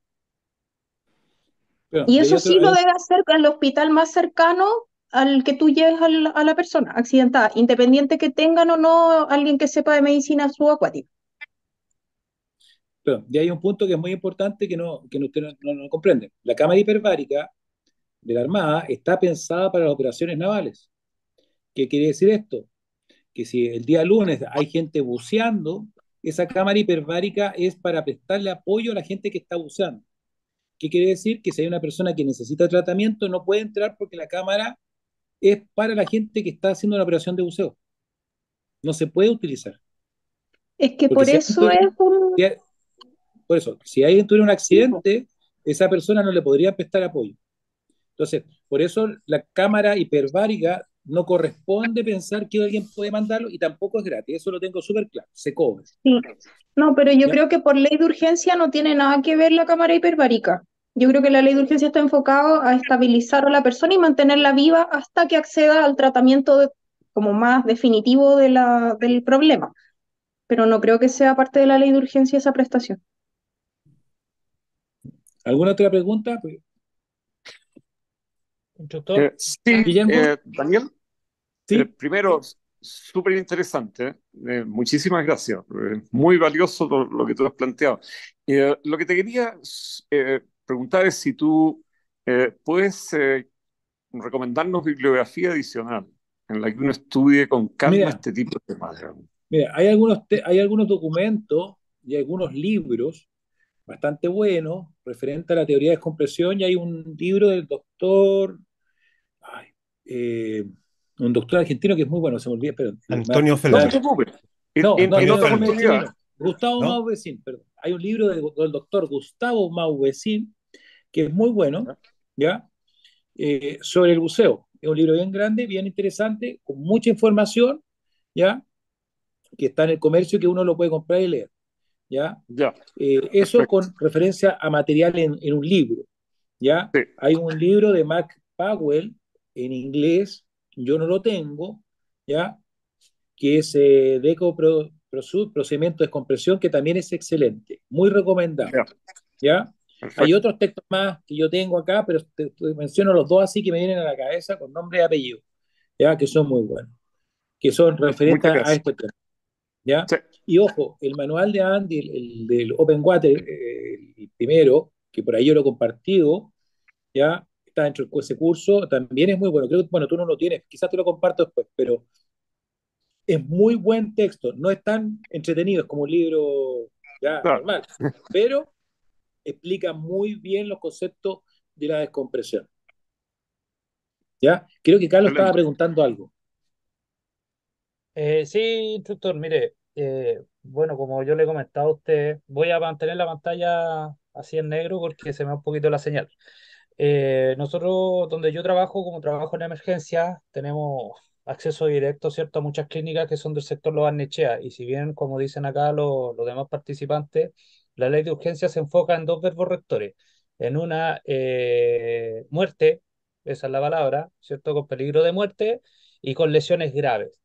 Y y eso sí lo debe hacer al hospital más cercano al que tú lleves a la persona accidentada, independiente que tengan o no alguien que sepa de medicina subacuática. y hay un punto que es muy importante que usted no comprende. La cámara hiperbárica de la Armada está pensada para las operaciones navales. ¿Qué quiere decir esto? Que si el día lunes hay gente buceando, esa cámara hiperbárica es para prestarle apoyo a la gente que está buceando. ¿Qué quiere decir? Que si hay una persona que necesita tratamiento, no puede entrar porque la cámara es para la gente que está haciendo una operación de buceo. No se puede utilizar. Es que Porque por eso es un... por eso, si alguien tuviera un accidente, esa persona no le podría prestar apoyo. Entonces, por eso la cámara hiperbárica no corresponde pensar que alguien puede mandarlo y tampoco es gratis. Eso lo tengo súper claro. Se cobra. Sí. No, pero yo ¿Ya? creo que por ley de urgencia no tiene nada que ver la cámara hiperbárica. Yo creo que la ley de urgencia está enfocada a estabilizar a la persona y mantenerla viva hasta que acceda al tratamiento como más definitivo del problema. Pero no creo que sea parte de la ley de urgencia esa prestación. ¿Alguna otra pregunta? Pues, Instructor. Sí, Guillermo, Daniel, ¿sí? primero, súper interesante. Muchísimas gracias. Muy valioso lo que tú has planteado. Lo que te quería preguntar es si tú puedes recomendarnos bibliografía adicional en la que uno estudie con calma Mira, este tipo de temas. Digamos. hay algunos documentos y algunos libros bastante buenos referentes a la teoría de descompresión y hay un libro del doctor, ay, eh, un doctor argentino que es muy bueno, se me olvida, perdón, Antonio No te Feldman. preocupes. En Antonio otra Feldman, oportunidad. Gustavo ¿no? Mauvecin, perdón. Hay un libro del doctor Gustavo Mauvecin que es muy bueno, ¿ya? Sobre el buceo. Es un libro bien grande, bien interesante, con mucha información, ¿ya? Que está en el comercio que uno lo puede comprar y leer. ¿ya? Ya, Eso perfecto. con referencia a material en un libro, ¿ya? Sí, Hay un libro de Mark Powell en inglés, yo no lo tengo, ¿ya? Que es Procedimiento de Descompresión, que también es excelente, muy recomendado, ya, ¿ya? Hay perfecto. otros textos más que yo tengo acá, pero te menciono los dos así que me vienen a la cabeza con nombre y apellido, ¿ya? Que son muy buenos, que son referentes Muchas a gracias. este tema, ¿ya? Sí, Y ojo, el manual de Andy, el del Open Water, el primero, que por ahí yo lo he compartido, ¿ya? Está dentro de ese curso, también es muy bueno. Creo que, bueno, tú no lo tienes, quizás te lo comparto después, pero es muy buen texto. No es tan entretenido, es como un libro ya claro. normal, pero explica muy bien los conceptos de la descompresión, ¿ya? Creo que Carlos estaba Excelente. preguntando algo. Sí, instructor, mire, bueno, como yo le he comentado a usted, voy a mantener la pantalla así en negro porque se me va un poquito la señal. Nosotros, donde yo trabajo, como trabajo en emergencia, tenemos acceso directo, ¿cierto?, a muchas clínicas que son del sector Lo Barnechea. Y si bien, como dicen acá los demás participantes, la ley de urgencia se enfoca en dos verbos rectores. En una, muerte, esa es la palabra, ¿cierto?, con peligro de muerte y con lesiones graves.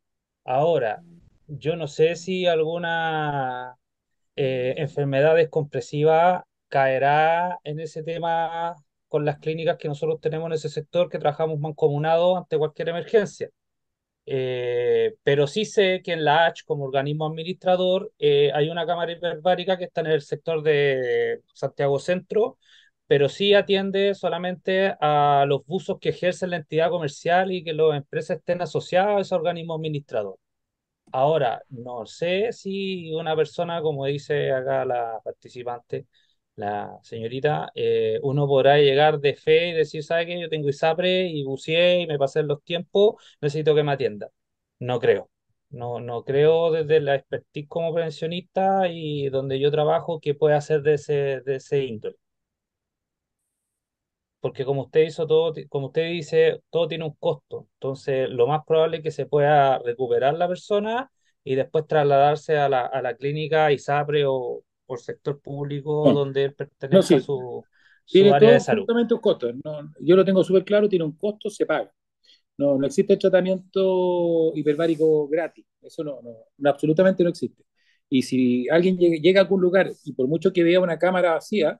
Ahora, yo no sé si alguna enfermedad descompresiva caerá en ese tema con las clínicas que nosotros tenemos en ese sector, que trabajamos mancomunados ante cualquier emergencia. Pero sí sé que en la H, como organismo administrador, hay una cámara hiperbárica que está en el sector de Santiago Centro, pero sí atiende solamente a los buzos que ejercen la entidad comercial y que las empresas estén asociadas a ese organismo administrador. Ahora, no sé si una persona, como dice acá la participante, la señorita, uno podrá llegar de fe y decir, ¿sabe qué? Yo tengo ISAPRE y buceé y me pasé los tiempos, necesito que me atienda. No creo. No creo desde la expertise como prevencionista y donde yo trabajo que pueda hacer de ese índole. Porque como usted hizo todo, como usted dice, todo tiene un costo. Entonces, lo más probable es que se pueda recuperar la persona y después trasladarse a la clínica ISAPRE o por sector público No, donde él no, pertenezca a sí, su tiene área todo de salud. absolutamente un costo. No, yo lo tengo súper claro, tiene un costo, se paga. No, no existe el tratamiento hiperbárico gratis. Eso no, absolutamente no existe. Y si alguien llega a algún lugar y por mucho que vea una cámara vacía,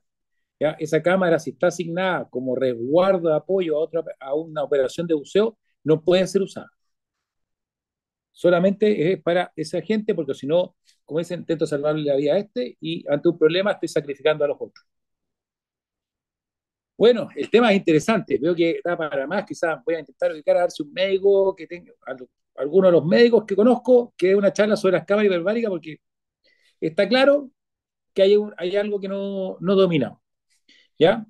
¿ya? Esa cámara, si está asignada como resguardo de apoyo a una operación de buceo, no puede ser usada. Solamente es para esa gente, porque si no, como dicen, intento salvarle la vida a este y ante un problema estoy sacrificando a los otros. Bueno, el tema es interesante, veo que da para más, quizás voy a intentar ubicar a ver si un médico que tenga, alguno de los médicos que conozco, que dé una charla sobre las cámaras hiperbáricas, porque está claro que hay algo que no dominamos, ¿ya?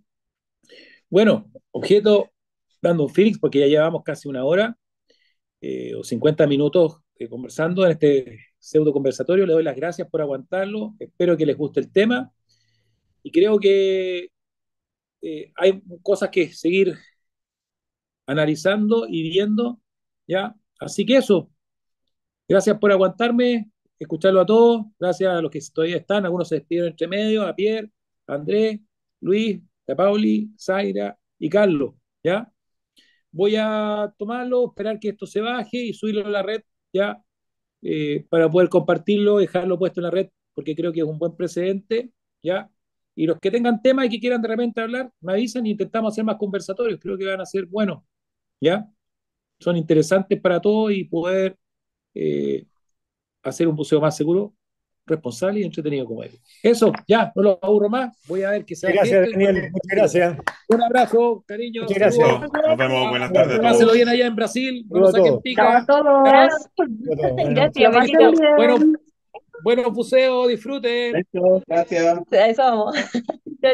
Bueno, objeto, dando un Félix, porque ya llevamos casi una hora o 50 minutos conversando en este pseudo conversatorio, le doy las gracias por aguantarlo, espero que les guste el tema y creo que hay cosas que seguir analizando y viendo, ¿ya? Así que eso, gracias por aguantarme, escucharlo a todos, gracias a los que todavía están, algunos se despidieron entre medio, a Pierre, a Andrés, Luis, a Pauli, Zaira y Carlos, ¿ya? Voy a tomarlo, esperar que esto se baje y subirlo a la red, ¿ya? Para poder compartirlo, dejarlo puesto en la red, porque creo que es un buen precedente, ¿ya? Y los que tengan temas y que quieran de repente hablar, me avisan y intentamos hacer más conversatorios, creo que van a ser buenos, ¿ya? Son interesantes para todos y poder eh, hacer un buceo más seguro, responsable y entretenido como él. Eso, ya, no lo aburro más. Voy a ver que se baje Gracias, esto y después Daniel. Muchas gracias. un abrazo, cariño, Muchas gracias. saludos. Listo. Nos vemos. Buenas tardes a Pásenlo todos. bien allá en Brasil, no Saludos nos a saquen todos. Chao a pica. Chao. todos. Saludos a todos. Buenas noches. Que lo Gracias, pasen Marito. Bueno, bien. buenos buceos, disfruten. Listo. Gracias. A eso vamos.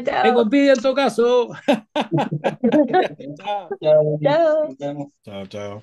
Chao, Tengo chao. envidia en todo caso. Chao. Chao. Chao. Nos vemos. Chao, chao.